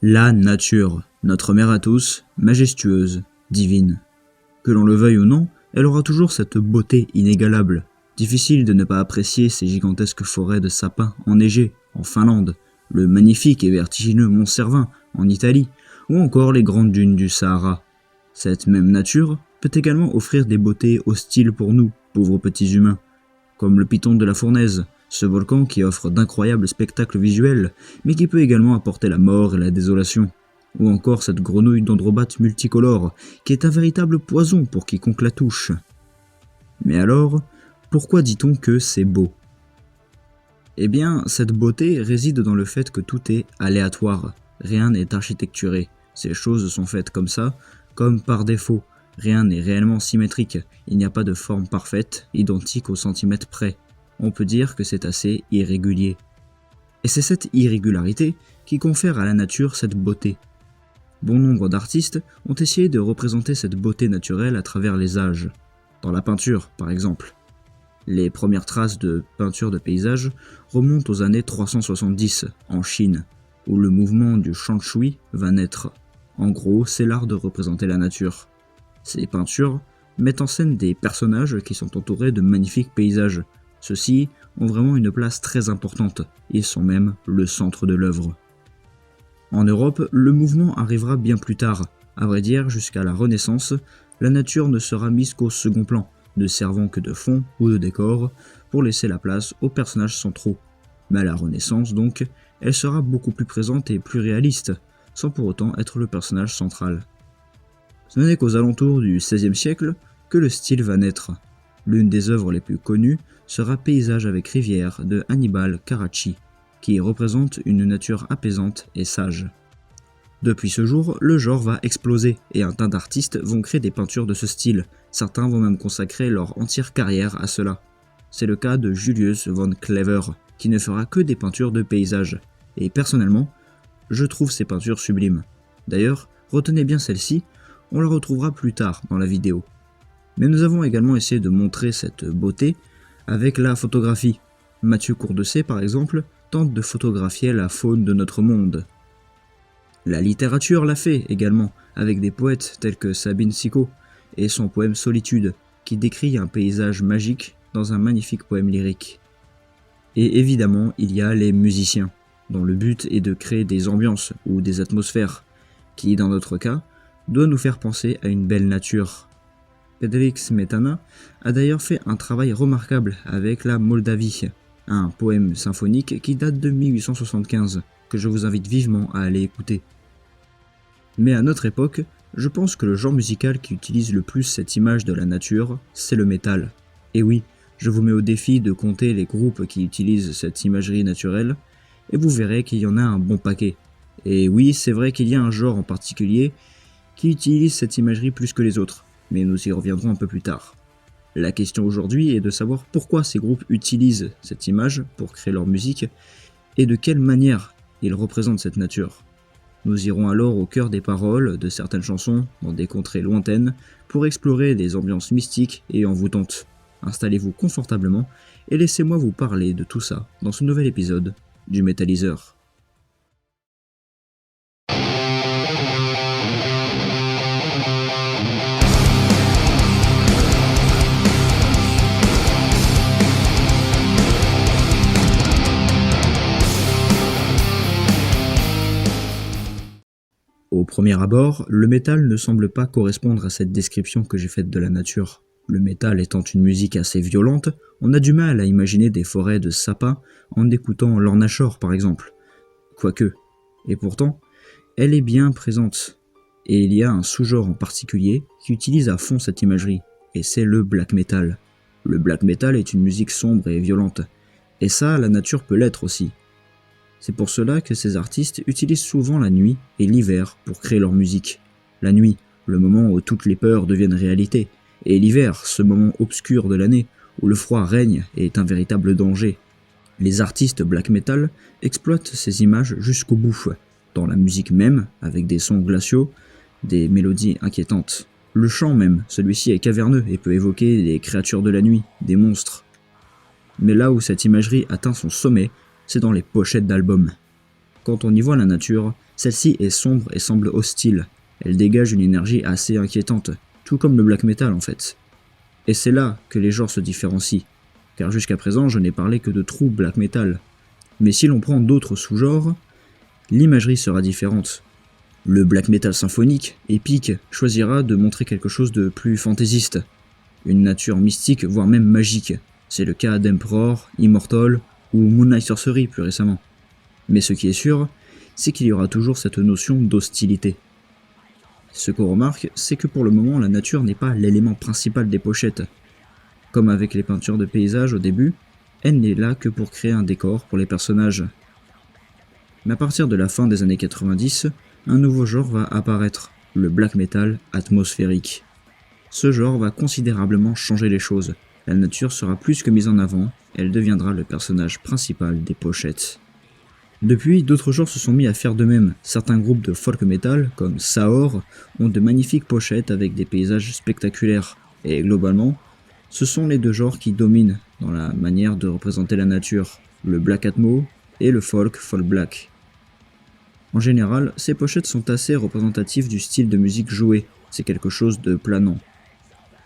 La nature, notre mère à tous, majestueuse, divine. Que l'on le veuille ou non, elle aura toujours cette beauté inégalable. Difficile de ne pas apprécier ces gigantesques forêts de sapins enneigées en Finlande, le magnifique et vertigineux mont Cervin en Italie, ou encore les grandes dunes du Sahara. Cette même nature peut également offrir des beautés hostiles pour nous, pauvres petits humains, comme le piton de la Fournaise, ce volcan qui offre d'incroyables spectacles visuels, mais qui peut également apporter la mort et la désolation. Ou encore cette grenouille d'Androbate multicolore, qui est un véritable poison pour quiconque la touche. Mais alors, pourquoi dit-on que c'est beau ? Eh bien, cette beauté réside dans le fait que tout est aléatoire, rien n'est architecturé, ces choses sont faites comme ça, comme par défaut, rien n'est réellement symétrique, il n'y a pas de forme parfaite, identique au centimètre près. On peut dire que c'est assez irrégulier. Et c'est cette irrégularité qui confère à la nature cette beauté. Bon nombre d'artistes ont essayé de représenter cette beauté naturelle à travers les âges. Dans la peinture, par exemple. Les premières traces de peinture de paysage remontent aux années 370, en Chine, où le mouvement du Shang Shui va naître. En gros, c'est l'art de représenter la nature. Ces peintures mettent en scène des personnages qui sont entourés de magnifiques paysages. Ceux-ci ont vraiment une place très importante, ils sont même le centre de l'œuvre. En Europe, le mouvement arrivera bien plus tard. À vrai dire, jusqu'à la Renaissance, la nature ne sera mise qu'au second plan, ne servant que de fond ou de décor pour laisser la place aux personnages centraux. Mais à la Renaissance donc, elle sera beaucoup plus présente et plus réaliste, sans pour autant être le personnage central. Ce n'est qu'aux alentours du XVIe siècle que le style va naître. L'une des œuvres les plus connues sera Paysage avec rivière de Hannibal Carracci, qui représente une nature apaisante et sage. Depuis ce jour, le genre va exploser et un tas d'artistes vont créer des peintures de ce style, certains vont même consacrer leur entière carrière à cela. C'est le cas de Julius von Clever, qui ne fera que des peintures de paysages, et personnellement, je trouve ces peintures sublimes. D'ailleurs, retenez bien celle-ci, on la retrouvera plus tard dans la vidéo. Mais nous avons également essayé de montrer cette beauté avec la photographie. Mathieu Courdecet, par exemple, tente de photographier la faune de notre monde. La littérature l'a fait également, avec des poètes tels que Sabine Sicot et son poème Solitude, qui décrit un paysage magique dans un magnifique poème lyrique. Et évidemment, il y a les musiciens, dont le but est de créer des ambiances ou des atmosphères, qui, dans notre cas, doit nous faire penser à une belle nature. Bedřich Smetana a d'ailleurs fait un travail remarquable avec la Moldavie, un poème symphonique qui date de 1875, que je vous invite vivement à aller écouter. Mais à notre époque, je pense que le genre musical qui utilise le plus cette image de la nature, c'est le métal. Et oui, je vous mets au défi de compter les groupes qui utilisent cette imagerie naturelle, et vous verrez qu'il y en a un bon paquet. Et oui, c'est vrai qu'il y a un genre en particulier qui utilise cette imagerie plus que les autres, mais nous y reviendrons un peu plus tard. La question aujourd'hui est de savoir pourquoi ces groupes utilisent cette image pour créer leur musique, et de quelle manière ils représentent cette nature. Nous irons alors au cœur des paroles de certaines chansons, dans des contrées lointaines, pour explorer des ambiances mystiques et envoûtantes. Installez-vous confortablement et laissez-moi vous parler de tout ça dans ce nouvel épisode du Métaliseur. Au premier abord, le métal ne semble pas correspondre à cette description que j'ai faite de la nature. Le métal étant une musique assez violente, on a du mal à imaginer des forêts de sapins en écoutant Lorna Shore par exemple. Quoique. Et pourtant, elle est bien présente. Et il y a un sous-genre en particulier qui utilise à fond cette imagerie, et c'est le black metal. Le black metal est une musique sombre et violente. Et ça, la nature peut l'être aussi. C'est pour cela que ces artistes utilisent souvent la nuit et l'hiver pour créer leur musique. La nuit, le moment où toutes les peurs deviennent réalité, et l'hiver, ce moment obscur de l'année où le froid règne et est un véritable danger. Les artistes black metal exploitent ces images jusqu'au bout, dans la musique même, avec des sons glaciaux, des mélodies inquiétantes. Le chant même, celui-ci est caverneux et peut évoquer des créatures de la nuit, des monstres. Mais là où cette imagerie atteint son sommet, c'est dans les pochettes d'albums. Quand on y voit la nature, Celle-ci est sombre et semble hostile. Elle dégage une énergie assez inquiétante, tout comme le black metal en fait. Et c'est là que les genres se différencient, car jusqu'à présent je n'ai parlé que de true black metal. Mais si l'on prend d'autres sous-genres, l'imagerie sera différente. Le black metal symphonique, épique, choisira de montrer quelque chose de plus fantaisiste, une nature mystique voire même magique. C'est le cas d'Emperor, Immortal ou Moonlight Sorcery plus récemment. Mais ce qui est sûr, c'est qu'il y aura toujours cette notion d'hostilité. Ce qu'on remarque, c'est que pour le moment la nature n'est pas l'élément principal des pochettes. Comme avec les peintures de paysages au début, elle n'est là que pour créer un décor pour les personnages. Mais à partir de la fin des années 90, un nouveau genre va apparaître, le black metal atmosphérique. Ce genre va considérablement changer les choses. La nature sera plus que mise en avant, elle deviendra le personnage principal des pochettes. Depuis, d'autres genres se sont mis à faire de même. Certains groupes de folk metal, comme Saor, ont de magnifiques pochettes avec des paysages spectaculaires. Et globalement, ce sont les deux genres qui dominent dans la manière de représenter la nature, le black atmo et le folk black. En général, ces pochettes sont assez représentatives du style de musique joué, c'est quelque chose de planant.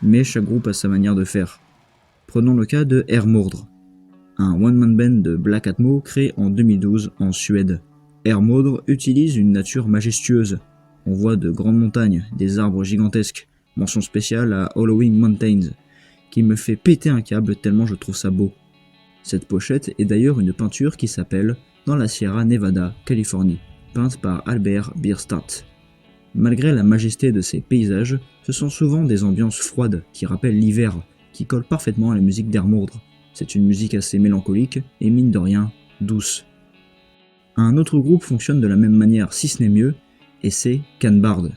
Mais chaque groupe a sa manière de faire. Prenons le cas de Hermodr, un one-man band de black atmo créé en 2012 en Suède. Hermodr utilise une nature majestueuse. On voit de grandes montagnes, des arbres gigantesques, mention spéciale à Halloween Mountains, qui me fait péter un câble tellement je trouve ça beau. Cette pochette est d'ailleurs une peinture qui s'appelle Dans la Sierra Nevada, Californie, peinte par Albert Bierstadt. Malgré la majesté de ces paysages, ce sont souvent des ambiances froides qui rappellent l'hiver, qui collent parfaitement à la musique d'Hermodr. C'est une musique assez mélancolique et mine de rien, douce. Un autre groupe fonctionne de la même manière, si ce n'est mieux, et c'est Can Bard.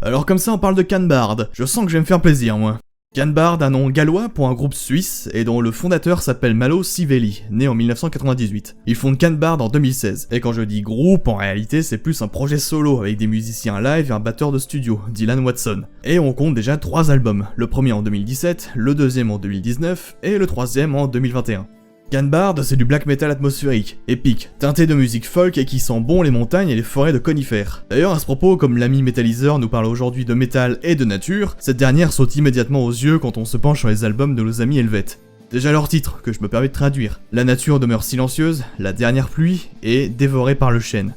Alors comme ça on parle de Can Bard, je sens que je vais me faire plaisir moi. Can Bard, un nom gallois pour un groupe suisse et dont le fondateur s'appelle Malo Sivelli, né en 1998. Il fonde Can Bard en 2016, et quand je dis groupe, en réalité c'est plus un projet solo avec des musiciens live et un batteur de studio, Dylan Watson. Et on compte déjà 3 albums, le premier en 2017, le deuxième en 2019 et le troisième en 2021. Can Bard, c'est du black metal atmosphérique, épique, teinté de musique folk et qui sent bon les montagnes et les forêts de conifères. D'ailleurs à ce propos, comme l'ami Metallizer nous parle aujourd'hui de métal et de nature, cette dernière saute immédiatement aux yeux quand on se penche sur les albums de nos amis helvètes. Déjà leur titre, que je me permets de traduire, La nature demeure silencieuse, La dernière pluie et Dévorée par le chêne.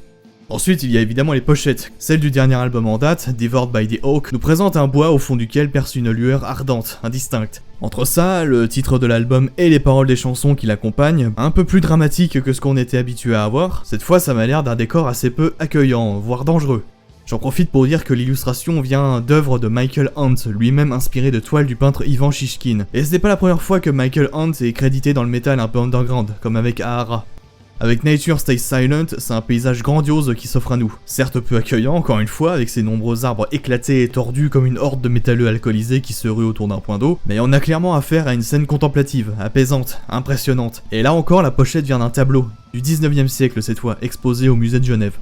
Ensuite, il y a évidemment les pochettes. Celle du dernier album en date, Devoured by the Oak, nous présente un bois au fond duquel perce une lueur ardente, indistincte. Entre ça, le titre de l'album et les paroles des chansons qui l'accompagnent, un peu plus dramatiques que ce qu'on était habitué à avoir, cette fois ça m'a l'air d'un décor assez peu accueillant, voire dangereux. J'en profite pour dire que l'illustration vient d'œuvres de Michael Hunt, lui-même inspiré de toiles du peintre Ivan Shishkin. Et ce n'est pas la première fois que Michael Hunt est crédité dans le métal un peu underground, comme avec Ahara. Avec Nature Stays Silent, c'est un paysage grandiose qui s'offre à nous. Certes peu accueillant, encore une fois, avec ses nombreux arbres éclatés et tordus comme une horde de métalleux alcoolisés qui se ruent autour d'un point d'eau, mais on a clairement affaire à une scène contemplative, apaisante, impressionnante. Et là encore, la pochette vient d'un tableau, du 19e siècle cette fois, exposé au musée de Genève.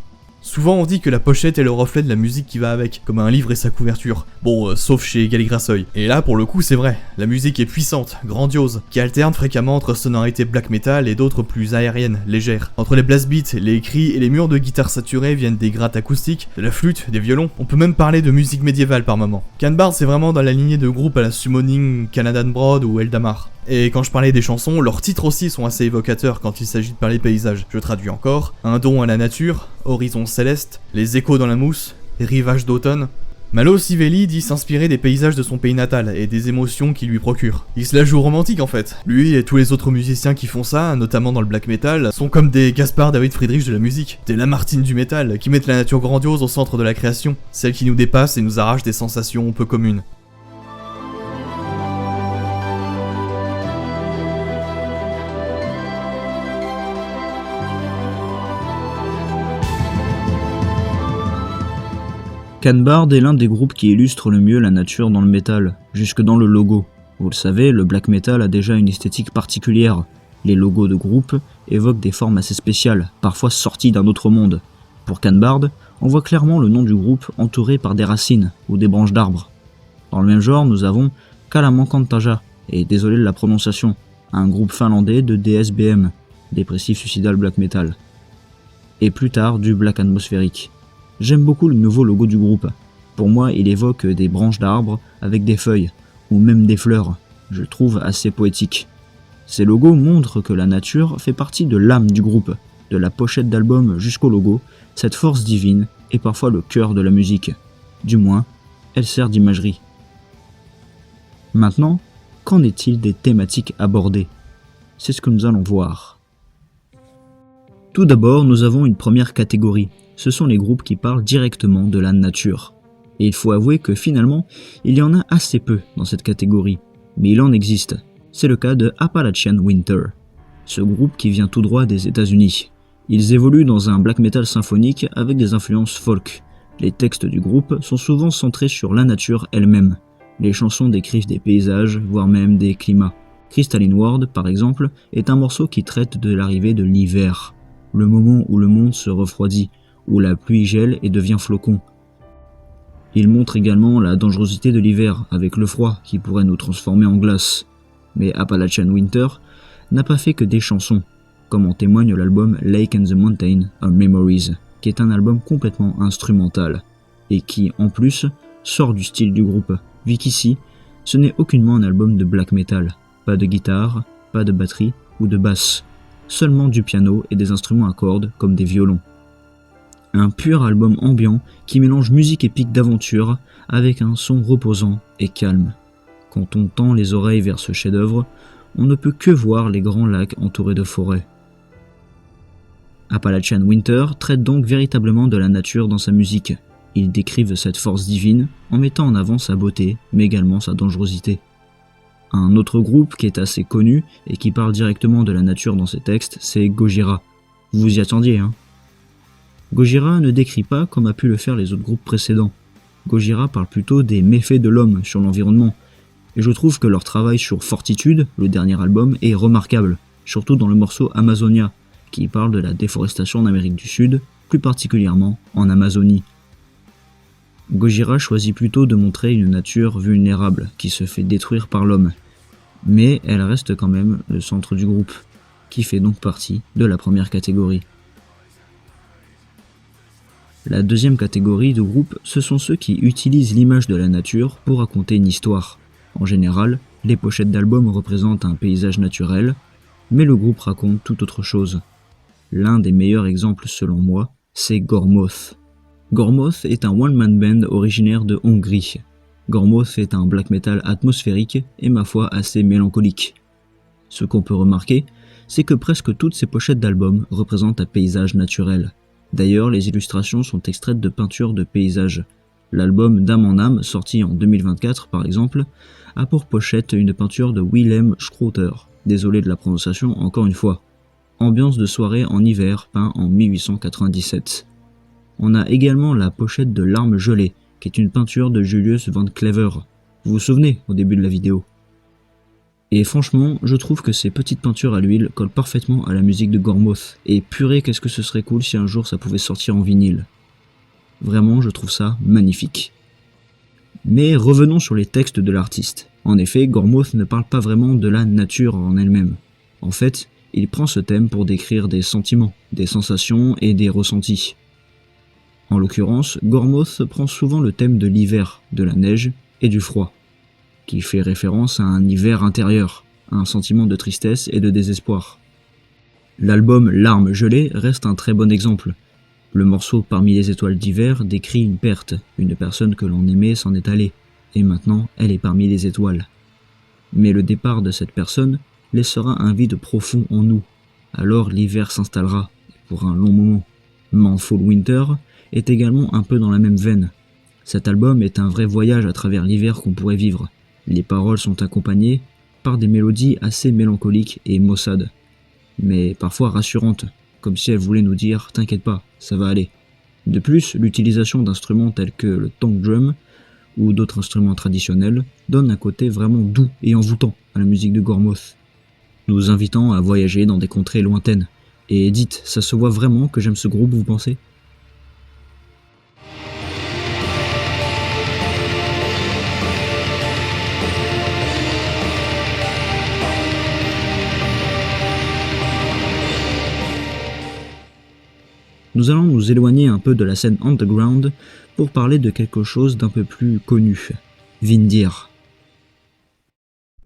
Souvent on dit que la pochette est le reflet de la musique qui va avec, comme un livre et sa couverture. Bon, sauf chez Galligrassoy. Et là pour le coup c'est vrai, la musique est puissante, grandiose, qui alterne fréquemment entre sonorités black metal et d'autres plus aériennes, légères. Entre les blast beats, les cris et les murs de guitare saturés viennent des grattes acoustiques, de la flûte, des violons. On peut même parler de musique médiévale par moment. Can Bard c'est vraiment dans la lignée de groupes à la Summoning, Canadan Broad ou Eldamar. Et quand je parlais des chansons, leurs titres aussi sont assez évocateurs quand il s'agit de parler paysages. Je traduis encore, Un don à la nature, Horizon céleste, Les échos dans la mousse, Rivages d'automne. Malo Sivelli dit s'inspirer des paysages de son pays natal et des émotions qu'il lui procure. Il se la joue romantique en fait. Lui et tous les autres musiciens qui font ça, notamment dans le black metal, sont comme des Gaspard David Friedrich de la musique, des Lamartine du métal, qui mettent la nature grandiose au centre de la création, celle qui nous dépasse et nous arrache des sensations peu communes. Can Bard est l'un des groupes qui illustre le mieux la nature dans le métal, jusque dans le logo. Vous le savez, le black metal a déjà une esthétique particulière. Les logos de groupe évoquent des formes assez spéciales, parfois sorties d'un autre monde. Pour Can Bard, on voit clairement le nom du groupe entouré par des racines ou des branches d'arbres. Dans le même genre, nous avons Kalamankantaja, et désolé de la prononciation, un groupe finlandais de DSBM, dépressif suicidal black metal. et plus tard du black atmosphérique. J'aime beaucoup le nouveau logo du groupe. Pour moi, il évoque des branches d'arbres avec des feuilles, ou même des fleurs. Je le trouve assez poétique. Ces logos montrent que la nature fait partie de l'âme du groupe, de la pochette d'album jusqu'au logo. Cette force divine est parfois le cœur de la musique. Du moins, elle sert d'imagerie. Maintenant, qu'en est-il des thématiques abordées ? C'est ce que nous allons voir. Tout d'abord, nous avons une première catégorie. Ce sont les groupes qui parlent directement de la nature. Et il faut avouer que finalement, il y en a assez peu dans cette catégorie. Mais il en existe. C'est le cas de Appalachian Winter. Ce groupe qui vient tout droit des États-Unis. Ils évoluent dans un black metal symphonique avec des influences folk. Les textes du groupe sont souvent centrés sur la nature elle-même. Les chansons décrivent des paysages, voire même des climats. Crystalline World, par exemple, est un morceau qui traite de l'arrivée de l'hiver. Le moment où le monde se refroidit, où la pluie gèle et devient flocon. Il montre également la dangerosité de l'hiver, avec le froid qui pourrait nous transformer en glace. Mais Appalachian Winter n'a pas fait que des chansons, comme en témoigne l'album Lake and the Mountain, Our Memories, qui est un album complètement instrumental, et qui, en plus, sort du style du groupe, vu qu'ici, ce n'est aucunement un album de black metal, pas de guitare, pas de batterie ou de basse, seulement du piano et des instruments à cordes comme des violons. Un pur album ambiant qui mélange musique épique d'aventure avec un son reposant et calme. Quand on tend les oreilles vers ce chef-d'œuvre, on ne peut que voir les grands lacs entourés de forêts. Appalachian Winter traite donc véritablement de la nature dans sa musique. Ils décrivent cette force divine en mettant en avant sa beauté, mais également sa dangerosité. Un autre groupe qui est assez connu et qui parle directement de la nature dans ses textes, c'est Gojira. Vous vous y attendiez, hein ? Gojira ne décrit pas comme a pu le faire les autres groupes précédents. Gojira parle plutôt des méfaits de l'homme sur l'environnement. Et je trouve que leur travail sur Fortitude, le dernier album, est remarquable, surtout dans le morceau Amazonia, qui parle de la déforestation en Amérique du Sud, plus particulièrement en Amazonie. Gojira choisit plutôt de montrer une nature vulnérable qui se fait détruire par l'homme, mais elle reste quand même le centre du groupe, qui fait donc partie de la première catégorie. La deuxième catégorie de groupe, ce sont ceux qui utilisent l'image de la nature pour raconter une histoire. En général, les pochettes d'albums représentent un paysage naturel, mais le groupe raconte tout autre chose. L'un des meilleurs exemples selon moi, c'est Gormoth. Gormoth est un one-man band originaire de Hongrie. Gormoth est un black metal atmosphérique et ma foi assez mélancolique. Ce qu'on peut remarquer, c'est que presque toutes ces pochettes d'albums représentent un paysage naturel. D'ailleurs, les illustrations sont extraites de peintures de paysages. L'album D'âme en âme, sorti en 2024 par exemple, a pour pochette une peinture de Willem Schroeter, désolé de la prononciation encore une fois. Ambiance de soirée en hiver, peint en 1897. On a également la pochette de Larmes gelées, qui est une peinture de Julius Van Clever. Vous vous souvenez au début de la vidéo. Et franchement, je trouve que ces petites peintures à l'huile collent parfaitement à la musique de Gormoth, et purée qu'est-ce que ce serait cool si un jour ça pouvait sortir en vinyle. Vraiment, je trouve ça magnifique. Mais revenons sur les textes de l'artiste. En effet, Gormoth ne parle pas vraiment de la nature en elle-même. En fait, il prend ce thème pour décrire des sentiments, des sensations et des ressentis. En l'occurrence, Gormoth prend souvent le thème de l'hiver, de la neige et du froid, qui fait référence à un hiver intérieur, à un sentiment de tristesse et de désespoir. L'album Larmes gelées reste un très bon exemple. Le morceau Parmi les étoiles d'hiver décrit une perte, une personne que l'on aimait s'en est allée, et maintenant elle est parmi les étoiles. Mais le départ de cette personne laissera un vide profond en nous, alors l'hiver s'installera, pour un long moment. Mouthful Winter est également un peu dans la même veine. Cet album est un vrai voyage à travers l'hiver qu'on pourrait vivre. Les paroles sont accompagnées par des mélodies assez mélancoliques et maussades, mais parfois rassurantes, comme si elles voulaient nous dire « t'inquiète pas, ça va aller ». De plus, l'utilisation d'instruments tels que le tongue drum ou d'autres instruments traditionnels donne un côté vraiment doux et envoûtant à la musique de Gormoth, nous invitant à voyager dans des contrées lointaines. Et dites, ça se voit vraiment que j'aime ce groupe, vous pensez ? nous allons nous éloigner un peu de la scène underground pour parler de quelque chose d'un peu plus connu, Vindir.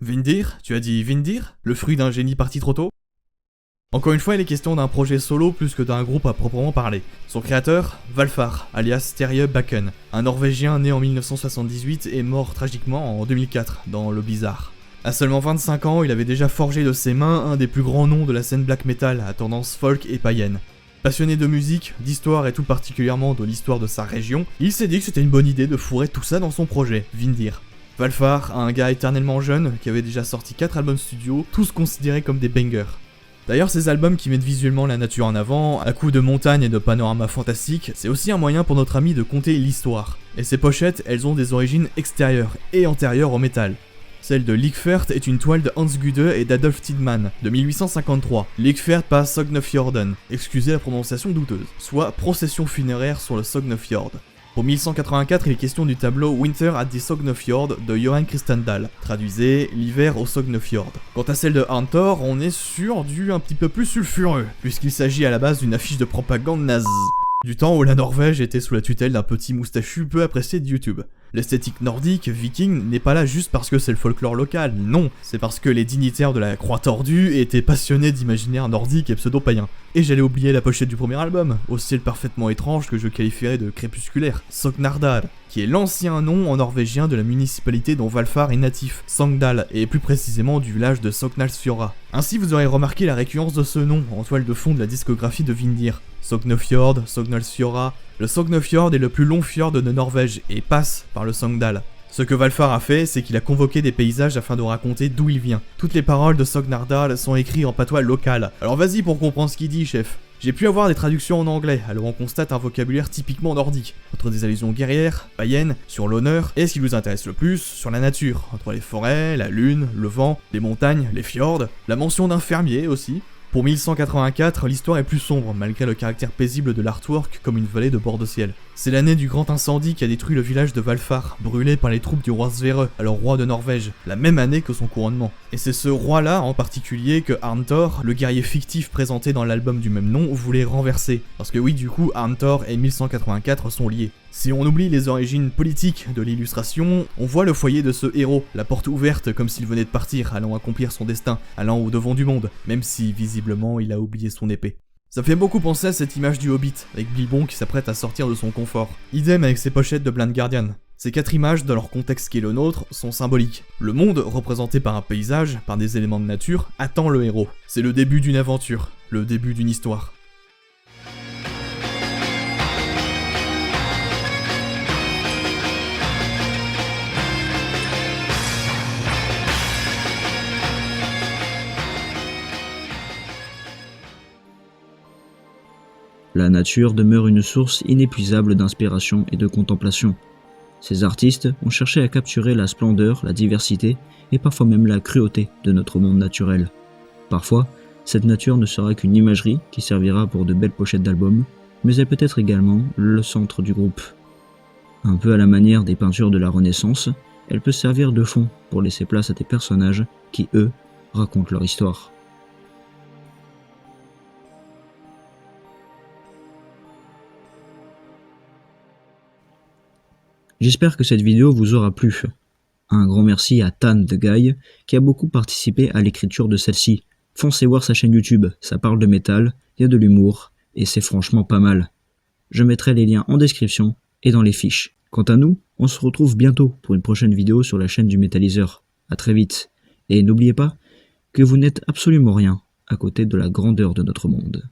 Vindir? Tu as dit Vindir? Le fruit d'un génie parti trop tôt? Encore une fois, il est question d'un projet solo plus que d'un groupe à proprement parler. Son créateur, Valfar, alias Terje Bakken, un Norvégien né en 1978 et mort tragiquement en 2004 dans le bizarre. À seulement 25 ans, il avait déjà forgé de ses mains un des plus grands noms de la scène black metal à tendance folk et païenne. Passionné de musique, d'histoire et tout particulièrement de l'histoire de sa région, il s'est dit que c'était une bonne idée de fourrer tout ça dans son projet, Vindir. Valfar, un gars éternellement jeune qui avait déjà sorti 4 albums studio, tous considérés comme des bangers. D'ailleurs, ces albums qui mettent visuellement la nature en avant, à coups de montagnes et de panoramas fantastiques, c'est aussi un moyen pour notre ami de conter l'histoire. Et ces pochettes, elles ont des origines extérieures et antérieures au métal. Celle de Likfert est une toile de Hans Gude et d'Adolf Tidman, de 1853. Likfert par Sognefjorden, excusez la prononciation douteuse, soit procession funéraire sur le Sognefjord. Pour 1184, il est question du tableau Winter at the Sognefjord de Johan Christendal, traduisez l'hiver au Sognefjord. Quant à celle de Arntor, on est sur du un petit peu plus sulfureux, puisqu'il s'agit à la base d'une affiche de propagande nazie, du temps où la Norvège était sous la tutelle d'un petit moustachu peu apprécié de YouTube. L'esthétique nordique, viking, n'est pas là juste parce que c'est le folklore local, non, c'est parce que les dignitaires de la Croix Tordue étaient passionnés d'imaginaire nordique et pseudo-païen. Et j'allais oublier la pochette du premier album, au style parfaitement étrange que je qualifierais de crépusculaire, Sognardal, qui est l'ancien nom en norvégien de la municipalité dont Valfar est natif, Sogndal, et plus précisément du village de Sognalsfjorda. Ainsi vous aurez remarqué la récurrence de ce nom en toile de fond de la discographie de Vindir. Sognefjord, Sognalsfjorda. Le Sognefjord est le plus long fjord de Norvège et passe par le Sogndal. Ce que Valfar a fait, c'est qu'il a convoqué des paysages afin de raconter d'où il vient. Toutes les paroles de Sognardal sont écrites en patois local. Alors vas-y pour comprendre ce qu'il dit, chef. J'ai pu avoir des traductions en anglais, alors on constate un vocabulaire typiquement nordique, entre des allusions guerrières, païennes, sur l'honneur, et ce qui nous intéresse le plus, sur la nature, entre les forêts, la lune, le vent, les montagnes, les fjords, la mention d'un fermier aussi. Pour 1184, l'histoire est plus sombre, malgré le caractère paisible de l'artwork comme une vallée de bord de ciel. C'est l'année du grand incendie qui a détruit le village de Valfar, brûlé par les troupes du roi Sverre, alors roi de Norvège, la même année que son couronnement. Et c'est ce roi-là en particulier que Arntor, le guerrier fictif présenté dans l'album du même nom, voulait renverser. Parce que oui, du coup, Arntor et 1184 sont liés. Si on oublie les origines politiques de l'illustration, on voit le foyer de ce héros, la porte ouverte comme s'il venait de partir, allant accomplir son destin, allant au devant du monde, même si visiblement il a oublié son épée. Ça fait beaucoup penser à cette image du Hobbit, avec Bilbon qui s'apprête à sortir de son confort. Idem avec ses pochettes de Blind Guardian. Ces 4 images, dans leur contexte qui est le nôtre, sont symboliques. Le monde, représenté par un paysage, par des éléments de nature, attend le héros. C'est le début d'une aventure, le début d'une histoire. La nature demeure une source inépuisable d'inspiration et de contemplation. Ces artistes ont cherché à capturer la splendeur, la diversité et parfois même la cruauté de notre monde naturel. Parfois, cette nature ne sera qu'une imagerie qui servira pour de belles pochettes d'albums, mais elle peut être également le centre du groupe. Un peu à la manière des peintures de la Renaissance, elle peut servir de fond pour laisser place à des personnages qui, eux, racontent leur histoire. J'espère que cette vidéo vous aura plu. Un grand merci à Tan the Guy qui a beaucoup participé à l'écriture de celle-ci. Foncez voir sa chaîne YouTube, ça parle de métal, il y a de l'humour, et c'est franchement pas mal. Je mettrai les liens en description et dans les fiches. Quant à nous, on se retrouve bientôt pour une prochaine vidéo sur la chaîne du Métalliseur. A très vite. Et n'oubliez pas que vous n'êtes absolument rien à côté de la grandeur de notre monde.